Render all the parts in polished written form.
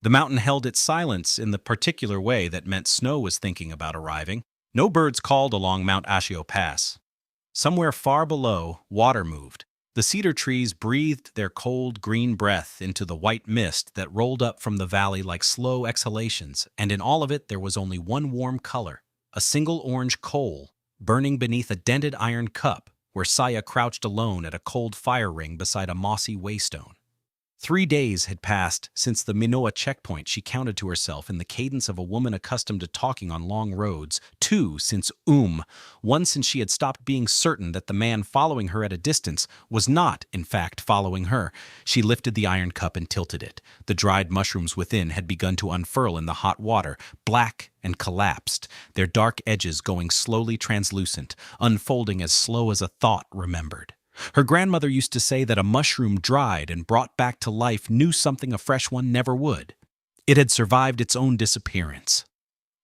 The mountain held its silence in the particular way that meant snow was thinking about arriving. No birds called along Mount Ashio Pass. Somewhere far below, water moved. The cedar trees breathed their cold, green breath into the white mist that rolled up from the valley like slow exhalations, and in all of it there was only one warm color, a single orange coal, burning beneath a dented iron cup, where Saya crouched alone at a cold fire ring beside a mossy waystone. 3 days had passed since the Minoa checkpoint, she counted to herself in the cadence of a woman accustomed to talking on long roads. 2 since one since she had stopped being certain that the man following her at a distance was not, in fact, following her. She lifted the iron cup and tilted it. The dried mushrooms within had begun to unfurl in the hot water, black and collapsed, their dark edges going slowly translucent, unfolding as slow as a thought remembered. Her grandmother used to say that a mushroom dried and brought back to life knew something a fresh one never would. It had survived its own disappearance.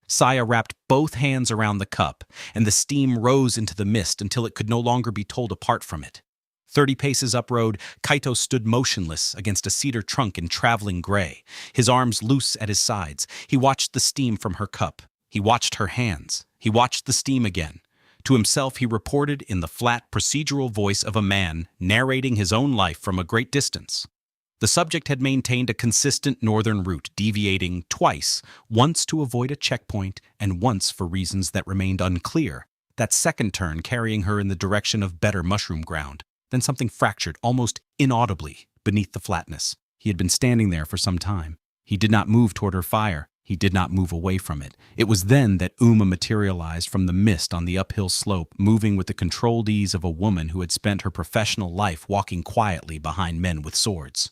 Saya wrapped both hands around the cup, and the steam rose into the mist until it could no longer be told apart from it. 30 paces uproad, Kaito stood motionless against a cedar trunk in traveling gray, his arms loose at his sides. He watched the steam from her cup. He watched her hands. He watched the steam again. To himself he reported in the flat, procedural voice of a man narrating his own life from a great distance. The subject had maintained a consistent northern route, deviating twice, once to avoid a checkpoint and once for reasons that remained unclear, that second turn carrying her in the direction of better mushroom ground. Then something fractured, almost inaudibly, beneath the flatness. He had been standing there for some time. He did not move toward her fire. He did not move away from it. It was then that Uma materialized from the mist on the uphill slope, moving with the controlled ease of a woman who had spent her professional life walking quietly behind men with swords.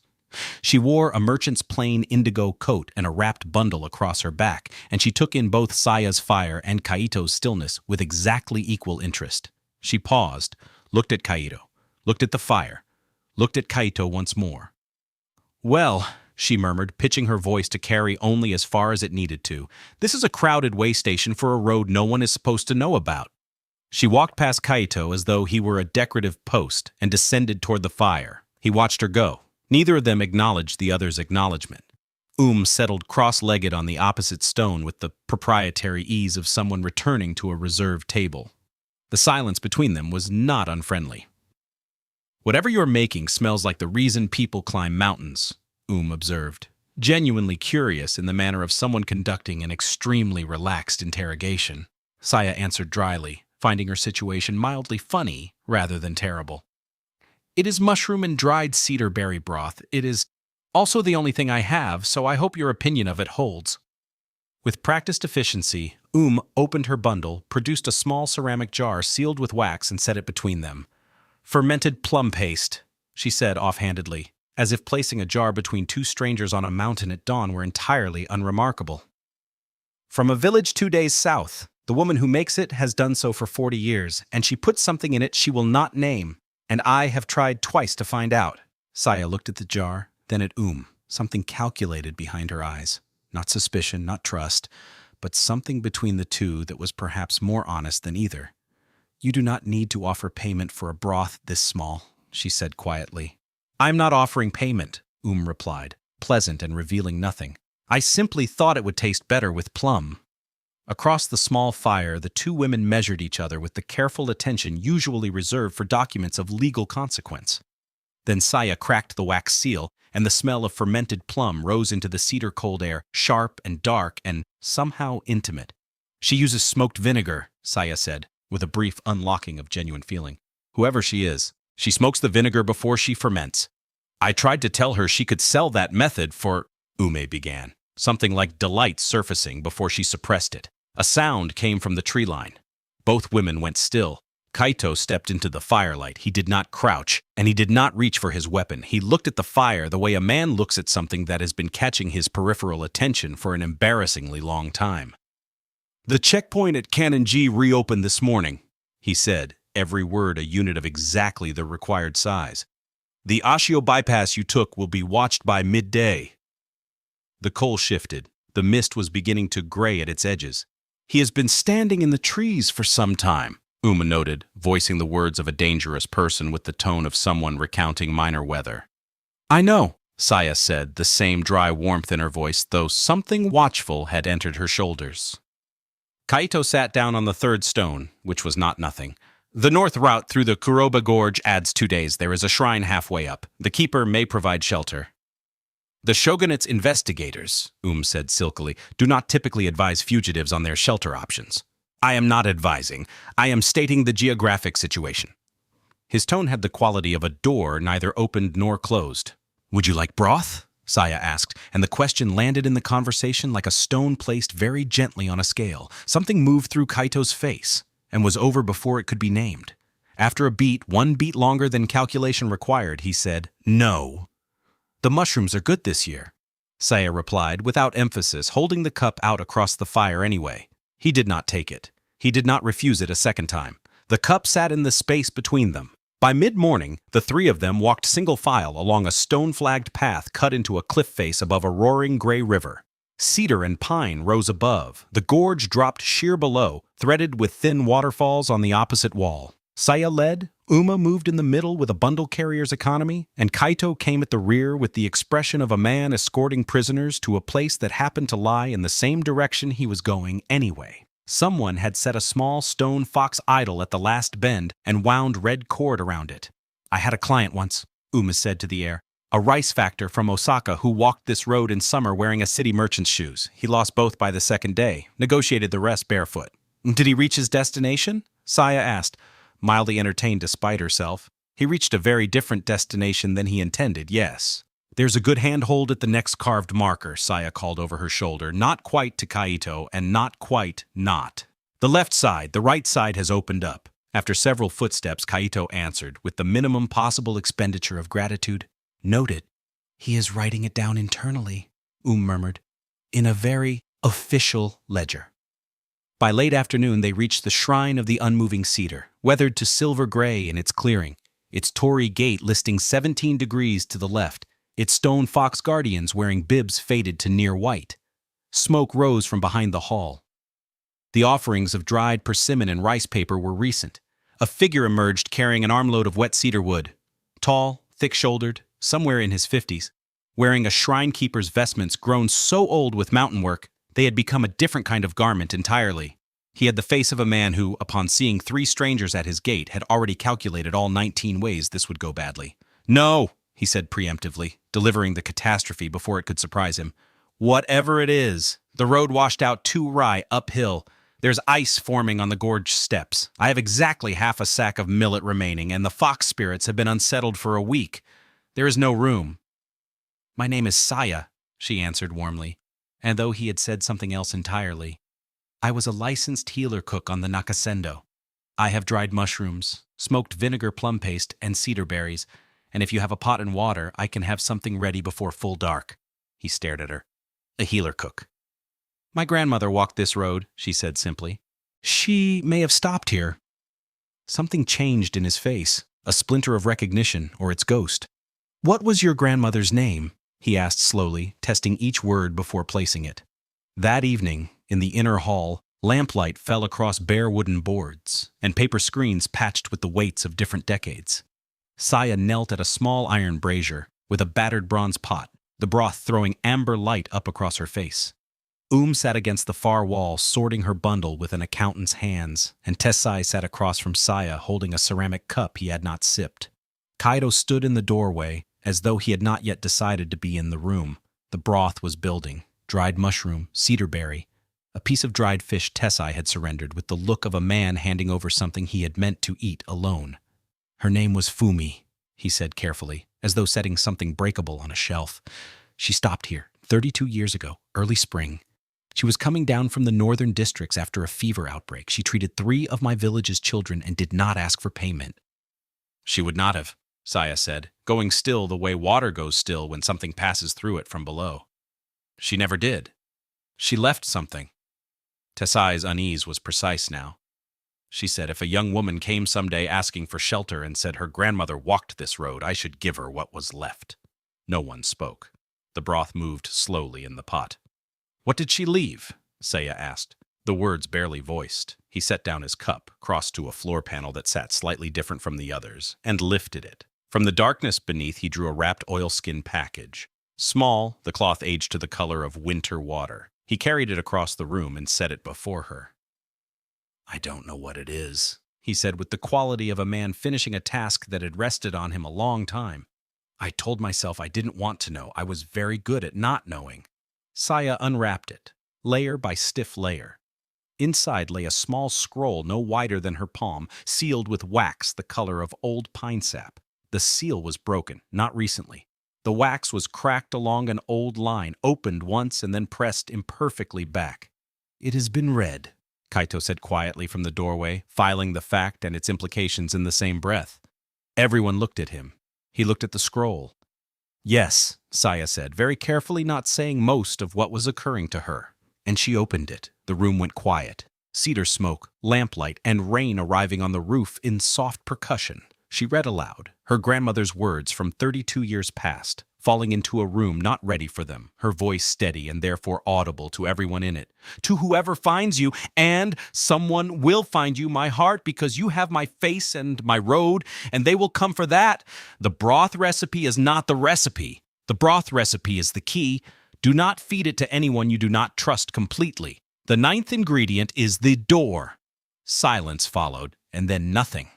She wore a merchant's plain indigo coat and a wrapped bundle across her back, and she took in both Saya's fire and Kaito's stillness with exactly equal interest. She paused, looked at Kaito, looked at the fire, looked at Kaito once more. "Well," she murmured, pitching her voice to carry only as far as it needed to, "this is a crowded way station for a road no one is supposed to know about." She walked past Kaito as though he were a decorative post and descended toward the fire. He watched her go. Neither of them acknowledged the other's acknowledgement. Settled cross-legged on the opposite stone with the proprietary ease of someone returning to a reserved table. The silence between them was not unfriendly. "Whatever you're making smells like the reason people climb mountains," observed, genuinely curious in the manner of someone conducting an extremely relaxed interrogation. Saya answered dryly, finding her situation mildly funny rather than terrible. "It is mushroom and dried cedar berry broth. It is also the only thing I have, so I hope your opinion of it holds." With practiced efficiency, opened her bundle, produced a small ceramic jar sealed with wax and set it between them. "Fermented plum paste," she said offhandedly, as if placing a jar between two strangers on a mountain at dawn were entirely unremarkable. "From a village 2 days south. The woman who makes it has done so for 40 years, and she puts something in it she will not name, and I have tried twice to find out." Saya looked at the jar, then at something calculated behind her eyes. Not suspicion, not trust, but something between the two that was perhaps more honest than either. "You do not need to offer payment for a broth this small," she said quietly. "I'm not offering payment," replied, pleasant and revealing nothing. "I simply thought it would taste better with plum." Across the small fire, the two women measured each other with the careful attention usually reserved for documents of legal consequence. Then Saya cracked the wax seal, and the smell of fermented plum rose into the cedar cold air, sharp and dark and somehow intimate. "She uses smoked vinegar," Saya said, with a brief unlocking of genuine feeling. "Whoever she is, she smokes the vinegar before she ferments. I tried to tell her she could sell that method for," Ume began, something like delight surfacing before she suppressed it. A sound came from the tree line. Both women went still. Kaito stepped into the firelight. He did not crouch, and he did not reach for his weapon. He looked at the fire the way a man looks at something that has been catching his peripheral attention for an embarrassingly long time. "The checkpoint at Cannon G reopened this morning," he said, every word a unit of exactly the required size. "The Ashio bypass you took will be watched by midday." The coal shifted. The mist was beginning to gray at its edges. "He has been standing in the trees for some time," Uma noted, voicing the words of a dangerous person with the tone of someone recounting minor weather. "I know," Saya said, the same dry warmth in her voice, though something watchful had entered her shoulders. Kaito sat down on the third stone, which was not nothing. The north route through the Kuroba Gorge adds 2 days. There is a shrine halfway up. The keeper may provide shelter. The shogunate's investigators, said silkily, do not typically advise fugitives on their shelter options. I am not advising. I am stating the geographic situation. His tone had the quality of a door neither opened nor closed. Would you like broth? Saya asked, and the question landed in the conversation like a stone placed very gently on a scale. Something moved through Kaito's face and was over before it could be named. After a beat, 1 beat longer than calculation required, he said, No. The mushrooms are good this year, Saya replied without emphasis, holding the cup out across the fire anyway. He did not take it. He did not refuse it a second time. The cup sat in the space between them. By mid-morning, the 3 of them walked single file along a stone-flagged path cut into a cliff face above a roaring gray river. Cedar and pine rose above. The gorge dropped sheer below, threaded with thin waterfalls on the opposite wall. Saya led, Uma moved in the middle with a bundle carrier's economy, and Kaito came at the rear with the expression of a man escorting prisoners to a place that happened to lie in the same direction he was going anyway. Someone had set a small stone fox idol at the last bend and wound red cord around it. I had a client once, Uma said to the air, a rice factor from Osaka who walked this road in summer wearing a city merchant's shoes. He lost both by the second day, negotiated the rest barefoot. Did he reach his destination? Saya asked, mildly entertained despite herself. He reached a very different destination than he intended, yes. There's a good handhold at the next carved marker, Saya called over her shoulder, not quite to Kaito, and not quite not. The left side, the right side has opened up. After several footsteps, Kaito answered, with the minimum possible expenditure of gratitude. Noted. He is writing it down internally, murmured, in a very official ledger. By late afternoon, they reached the shrine of the unmoving cedar, weathered to silver gray in its clearing, its torii gate listing 17 degrees to the left, its stone fox guardians wearing bibs faded to near white. Smoke rose from behind the hall. The offerings of dried persimmon and rice paper were recent. A figure emerged carrying an armload of wet cedar wood. Tall, thick-shouldered, somewhere in his 50s, wearing a shrine keeper's vestments grown so old with mountain work, they had become a different kind of garment entirely. He had the face of a man who, upon seeing 3 strangers at his gate, had already calculated all 19 ways this would go badly. No, he said preemptively, delivering the catastrophe before it could surprise him. Whatever it is, the road washed out 2 rai uphill. There's ice forming on the gorge steps. I have exactly half a sack of millet remaining, and the fox spirits have been unsettled for a week. There is no room. My name is Saya, she answered warmly, and though he had said something else entirely, I was a licensed healer cook on the Nakasendo. I have dried mushrooms, smoked vinegar plum paste, and cedar berries, and if you have a pot and water, I can have something ready before full dark. He stared at her. A healer cook. My grandmother walked this road, she said simply. She may have stopped here. Something changed in his face, a splinter of recognition or its ghost. What was your grandmother's name? He asked slowly, testing each word before placing it. That evening, in the inner hall, lamplight fell across bare wooden boards and paper screens patched with the weights of different decades. Saya knelt at a small iron brazier with a battered bronze pot, the broth throwing amber light up across her face. Sat against the far wall, sorting her bundle with an accountant's hands, and Tessai sat across from Saya holding a ceramic cup he had not sipped. Kaito stood in the doorway, as though he had not yet decided to be in the room. The broth was building. Dried mushroom, cedar berry. A piece of dried fish Tessai had surrendered with the look of a man handing over something he had meant to eat alone. Her name was Fumi, he said carefully, as though setting something breakable on a shelf. She stopped here, 32 years ago, early spring. She was coming down from the northern districts after a fever outbreak. She treated 3 of my village's children and did not ask for payment. She would not have, Saya said, going still the way water goes still when something passes through it from below. She never did. She left something. Tessai's unease was precise now. She said if a young woman came someday asking for shelter and said her grandmother walked this road, I should give her what was left. No one spoke. The broth moved slowly in the pot. What did she leave? Saya asked, the words barely voiced. He set down his cup, crossed to a floor panel that sat slightly different from the others, and lifted it. From the darkness beneath, he drew a wrapped oilskin package. Small, the cloth aged to the color of winter water. He carried it across the room and set it before her. "I don't know what it is," he said with the quality of a man finishing a task that had rested on him a long time. "I told myself I didn't want to know. I was very good at not knowing." Saya unwrapped it, layer by stiff layer. Inside lay a small scroll no wider than her palm, sealed with wax the color of old pine sap. The seal was broken, not recently. The wax was cracked along an old line, opened once and then pressed imperfectly back. "It has been read," Kaito said quietly from the doorway, filing the fact and its implications in the same breath. Everyone looked at him. He looked at the scroll. "Yes," Saya said, very carefully not saying most of what was occurring to her. And she opened it. The room went quiet. Cedar smoke, lamplight, and rain arriving on the roof in soft percussion. She read aloud, her grandmother's words from 32 years past, falling into a room not ready for them, her voice steady and therefore audible to everyone in it. "To whoever finds you, and someone will find you, my heart, because you have my face and my road, and they will come for that. The broth recipe is not the recipe. The broth recipe is the key. Do not feed it to anyone you do not trust completely. The 9th ingredient is the door." Silence followed, and then nothing.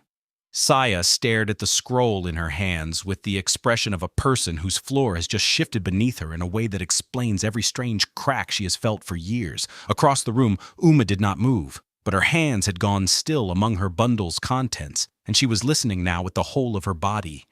Saya stared at the scroll in her hands with the expression of a person whose floor has just shifted beneath her in a way that explains every strange crack she has felt for years. Across the room, Uma did not move, but her hands had gone still among her bundle's contents, and she was listening now with the whole of her body.